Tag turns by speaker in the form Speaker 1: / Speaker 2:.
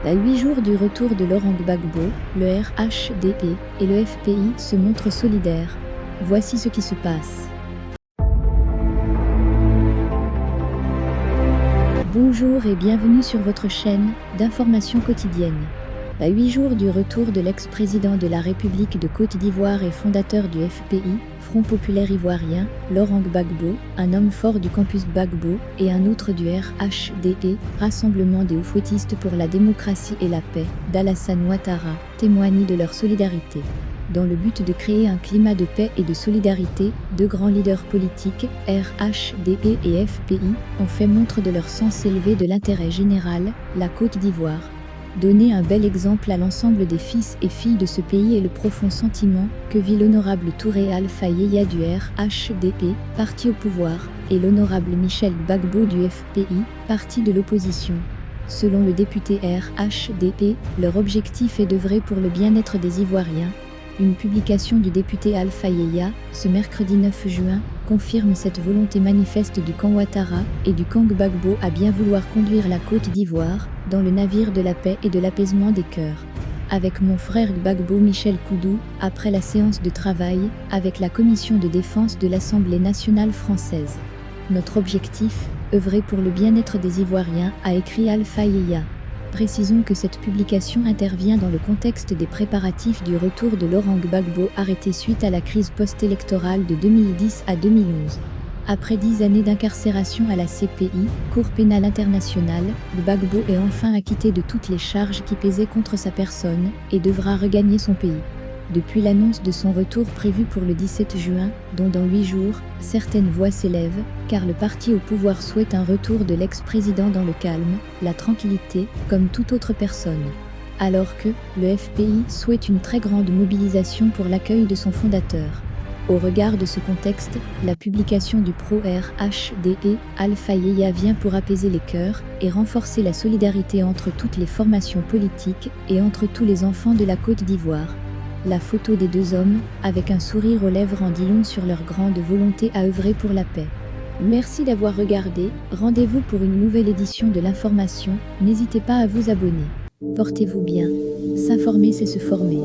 Speaker 1: À 8 jours du retour de Laurent Gbagbo, le RHDP et le FPI se montrent solidaires. Voici ce qui se passe. Bonjour et bienvenue sur votre chaîne d'information quotidienne. À 8 jours du retour de l'ex-président de la République de Côte d'Ivoire et fondateur du FPI, Front Populaire Ivoirien, Laurent Gbagbo, un homme fort du campus Gbagbo, et un autre du RHDP, Rassemblement des Houphouëtistes pour la démocratie et la paix, d'Alassane Ouattara, témoignent de leur solidarité. Dans le but de créer un climat de paix et de solidarité, deux grands leaders politiques, RHDP et FPI, ont fait montre de leur sens élevé de l'intérêt général, la Côte d'Ivoire. Donner un bel exemple à l'ensemble des fils et filles de ce pays est le profond sentiment que vit l'honorable Touré Alpha Yaya du RHDP, parti au pouvoir, et l'honorable Michel Gbagbo du FPI, parti de l'opposition. Selon le député RHDP, leur objectif est d'œuvrer pour le bien-être des Ivoiriens. Une publication du député Alpha Yaya, ce mercredi 9 juin, confirme cette volonté manifeste du camp Ouattara et du camp Gbagbo à bien vouloir conduire la Côte d'Ivoire dans le navire de la paix et de l'apaisement des cœurs. Avec mon frère Gbagbo Michel Koudou, après la séance de travail, avec la commission de défense de l'Assemblée nationale française. Notre objectif, œuvrer pour le bien-être des Ivoiriens, a écrit Alpha Yaya. Précisons que cette publication intervient dans le contexte des préparatifs du retour de Laurent Gbagbo arrêté suite à la crise post-électorale de 2010 à 2011. Après 10 années d'incarcération à la CPI, Cour pénale internationale, Gbagbo est enfin acquitté de toutes les charges qui pesaient contre sa personne et devra regagner son pays. Depuis l'annonce de son retour prévu pour le 17 juin, dont dans 8 jours, certaines voix s'élèvent, car le parti au pouvoir souhaite un retour de l'ex-président dans le calme, la tranquillité, comme toute autre personne. Alors que, le FPI souhaite une très grande mobilisation pour l'accueil de son fondateur. Au regard de ce contexte, la publication du pro-RHDP, Alpha Yaya vient pour apaiser les cœurs et renforcer la solidarité entre toutes les formations politiques et entre tous les enfants de la Côte d'Ivoire. La photo des deux hommes, avec un sourire aux lèvres en dit long sur leur grande volonté à œuvrer pour la paix. Merci d'avoir regardé, rendez-vous pour une nouvelle édition de l'information, n'hésitez pas à vous abonner. Portez-vous bien, s'informer c'est se former.